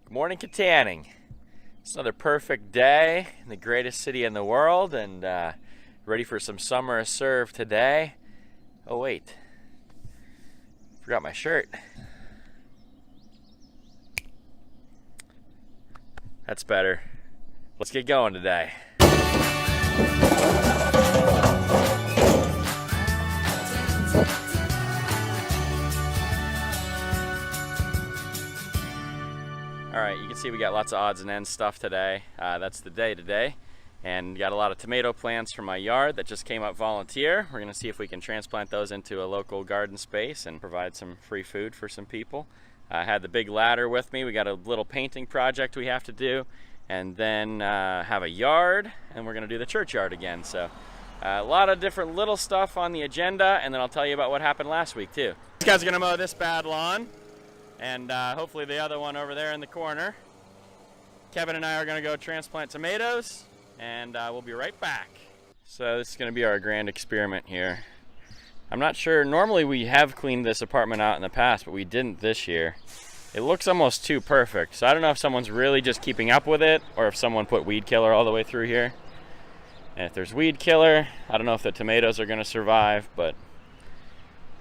Good morning, Katanning. It's another perfect day in the greatest city in the world, and ready for some summer serve today. Oh wait, forgot my shirt. That's better. Let's get going today. Alright, you can see we got lots of odds and ends stuff today. That's the day today. And got a lot of tomato plants from my yard that just came up volunteer. We're going to see if we can transplant those into a local garden space and provide some free food for some people. I had the big ladder with me. We got a little painting project we have to do. And then have a yard, and we're going to do the churchyard again. So a lot of different little stuff on the agenda, and then I'll tell you about what happened last week too. These guys are going to mow this bad lawn. And hopefully the other one over there in the corner. Kevin and I are going to go transplant tomatoes, and we'll be right back. So this is going to be our grand experiment here. I'm not sure, normally we have cleaned this apartment out in the past, but we didn't this year. It looks almost too perfect, so I don't know if someone's really just keeping up with it, or if someone put weed killer all the way through here. And if there's weed killer, I don't know if the tomatoes are going to survive, but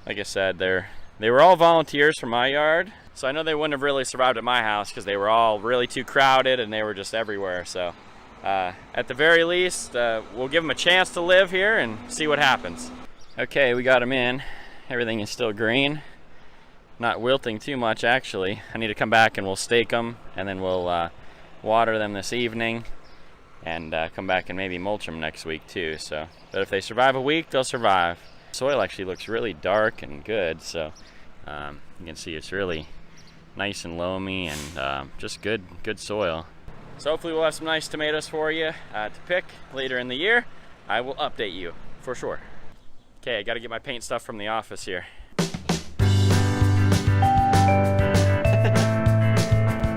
like I said, they were all volunteers from my yard. So I know they wouldn't have really survived at my house because they were all really too crowded and they were just everywhere. So at the very least, we'll give them a chance to live here and see what happens. Okay, we got them in. Everything is still green. Not wilting too much, actually. I need to come back and we'll stake them, and then we'll water them this evening and come back and maybe mulch them next week too. So, but if they survive a week, they'll survive. Soil actually looks really dark and good, so you can see it's really nice and loamy and just good soil. So hopefully we'll have some nice tomatoes for you to pick later in the year. I will update you for sure. Okay, I got to get my paint stuff from the office here.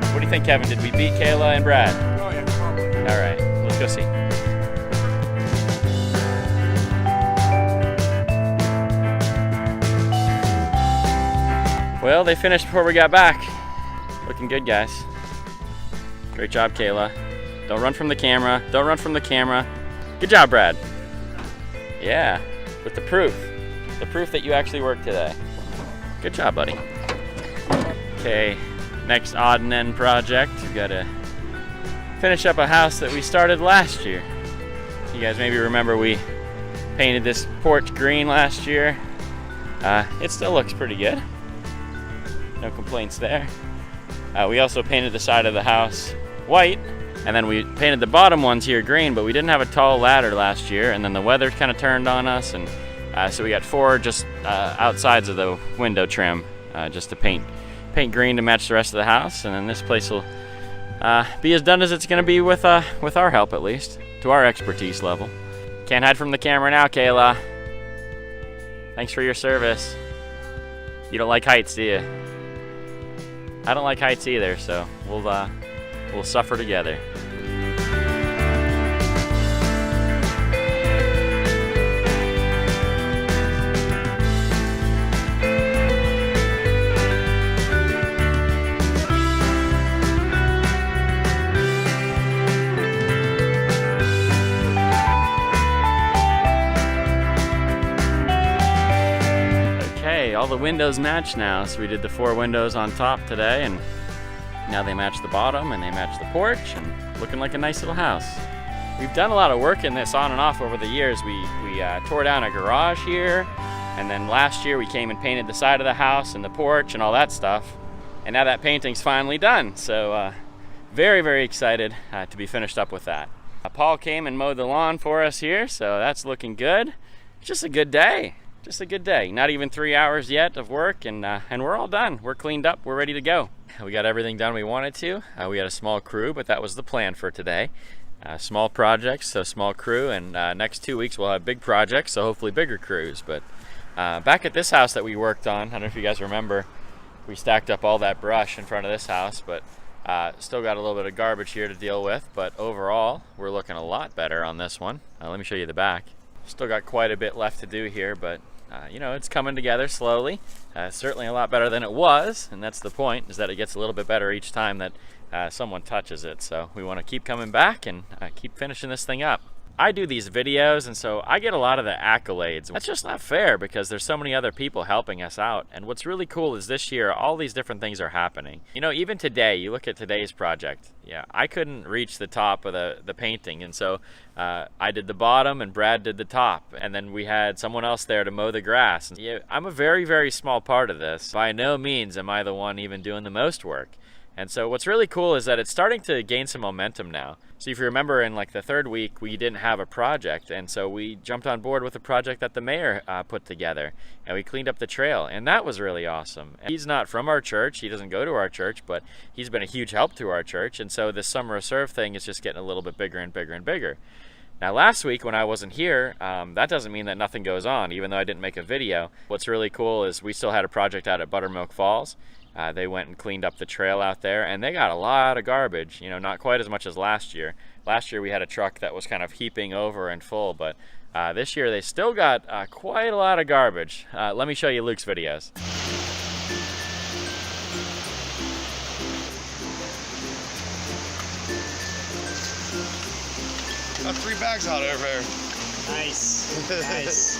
What do you think, Kevin? Did we beat Kayla and Brad? Oh yeah, probably. All right, let's go see. Well, they finished before we got back. Looking good, guys. Great job, Kayla. Don't run from the camera. Don't run from the camera. Good job, Brad. Yeah, with the proof. The proof that you actually worked today. Good job, buddy. Okay, next odd and end project. We've got to finish up a house that we started last year. You guys maybe remember we painted this porch green last year. It still looks pretty good. No complaints there. We also painted the side of the house white, and then we painted the bottom ones here green, but we didn't have a tall ladder last year, and then the weather kind of turned on us, and so we got four just outsides of the window trim just to paint green to match the rest of the house, and then this place will be as done as it's going to be with our help, at least, to our expertise level. Can't hide from the camera now, Kayla. Thanks for your service. You don't like heights, do you? I don't like heights either, so we'll suffer together. All the windows match now, so we did the 4 windows on top today, and now they match the bottom and they match the porch, and looking like a nice little house. We've done a lot of work in this on and off over the years. We tore down a garage here, and then last year we came and painted the side of the house and the porch and all that stuff, and now that painting's finally done, so very, very excited to be finished up with that. Paul came and mowed the lawn for us here, so that's looking good. It's just a good day. Just a good day. Not even 3 hours yet of work, and we're all done. We're cleaned up. We're ready to go. We got everything done we wanted to. We had a small crew, but that was the plan for today. Small projects, so small crew, and next 2 weeks we'll have big projects, so hopefully bigger crews. But back at this house that we worked on, I don't know if you guys remember, we stacked up all that brush in front of this house, but still got a little bit of garbage here to deal with. But overall, we're looking a lot better on this one. Let me show you the back. Still got quite a bit left to do here, but you know, it's coming together slowly. Certainly a lot better than it was, and that's the point, is that it gets a little bit better each time that someone touches it. So we want to keep coming back and keep finishing this thing up. I do these videos, and so I get a lot of the accolades. That's just not fair because there's so many other people helping us out. And what's really cool is this year, all these different things are happening. You know, even today, you look at today's project. Yeah, I couldn't reach the top of the painting, and so I did the bottom and Brad did the top. And then we had someone else there to mow the grass. Yeah, I'm a very, very small part of this. By no means am I the one even doing the most work. And so what's really cool is that it's starting to gain some momentum now. So if you remember, in like the third week, we didn't have a project. And so we jumped on board with a project that the mayor put together. And we cleaned up the trail. And that was really awesome. And he's not from our church. He doesn't go to our church, but he's been a huge help to our church. And so this Summer of Serve thing is just getting a little bit bigger and bigger and bigger. Now last week when I wasn't here, that doesn't mean that nothing goes on, even though I didn't make a video. What's really cool is we still had a project out at Buttermilk Falls. They went and cleaned up the trail out there, and they got a lot of garbage. You know, not quite as much as last year. Last year we had a truck that was kind of heaping over and full, but this year they still got quite a lot of garbage. Let me show you Luke's videos. Got 3 bags out over there. Nice, nice.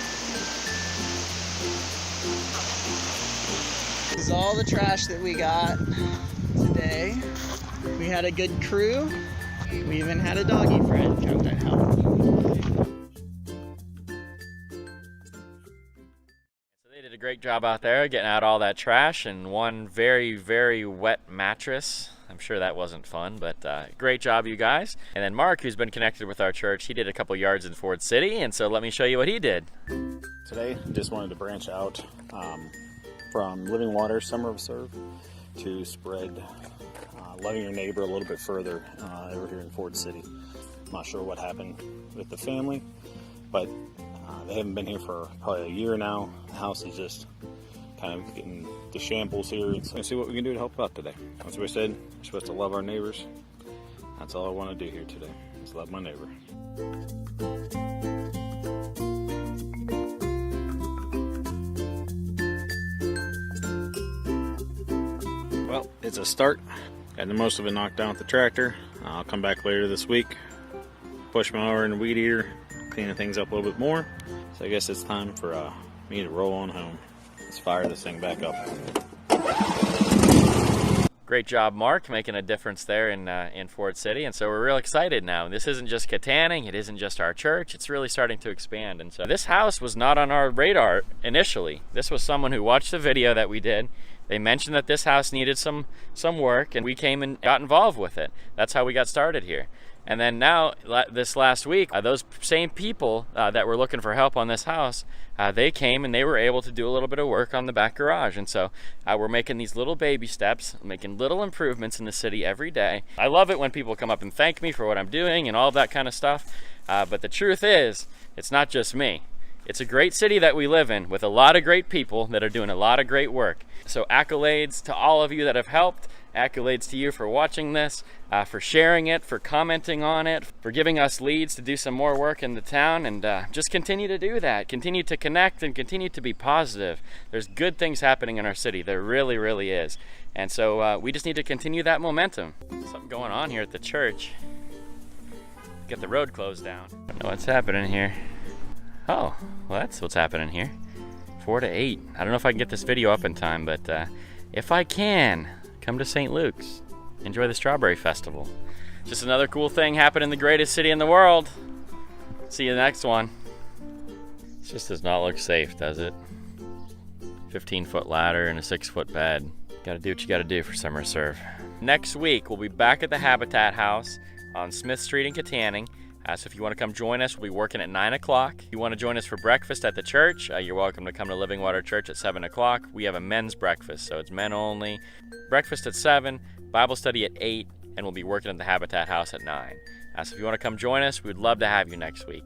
This is all the trash that we got today. We had a good crew. We even had a doggy friend come to help. So they did a great job out there getting out all that trash and one very, very wet mattress. I'm sure that wasn't fun, but great job, you guys. And then Mark, who's been connected with our church, he did a couple yards in Ford City, and so let me show you what he did. Today, just wanted to branch out from Living Water Summer of Serve to spread loving your neighbor a little bit further over here in Ford City. I'm not sure what happened with the family, but they haven't been here for probably a year now. The house is just kind of getting the shambles here. So let's see what we can do to help out today. That's what we said. We're supposed to love our neighbors. That's all I want to do here today, is love my neighbor. Well, it's a start. Got the most of it knocked down with the tractor. I'll come back later this week, push my mower and the weed eater, cleaning things up a little bit more. So I guess it's time for me to roll on home. Let's fire this thing back up. Great job, Mark, making a difference there in Ford City. And so we're real excited now. This isn't just Katanning, it isn't just our church, it's really starting to expand. And so this house was not on our radar initially. This was someone who watched the video that we did. They mentioned that this house needed some work, and we came and got involved with it. That's how we got started here. And then now, this last week, those same people that were looking for help on this house, they came and they were able to do a little bit of work on the back garage. And so we're making these little baby steps, making little improvements in the city every day. I love it when people come up and thank me for what I'm doing and all of that kind of stuff. But the truth is, it's not just me. It's a great city that we live in with a lot of great people that are doing a lot of great work. So accolades to all of you that have helped. Accolades to you for watching this, for sharing it, for commenting on it, for giving us leads to do some more work in the town, and just continue to do that. Continue to connect and continue to be positive. There's good things happening in our city. There really, really is. And so we just need to continue that momentum. Something going on here at the church. Get the road closed down. I don't know what's happening here. Oh, well, that's what's happening here. 4 to 8. I don't know if I can get this video up in time, but if I can, come to St. Luke's. Enjoy the Strawberry Festival. Just another cool thing happened in the greatest city in the world. See you next one. This just does not look safe, does it? 15-foot ladder and a 6-foot bed. Gotta do what you gotta do for Summer Serve. Next week, we'll be back at the Habitat House on Smith Street in Katanning. So if you want to come join us, we'll be working at 9 o'clock. If you want to join us for breakfast at the church, you're welcome to come to Living Water Church at 7 o'clock. We have a men's breakfast, so it's men only. Breakfast at 7, Bible study at 8, and we'll be working at the Habitat House at 9. So if you want to come join us, we'd love to have you next week.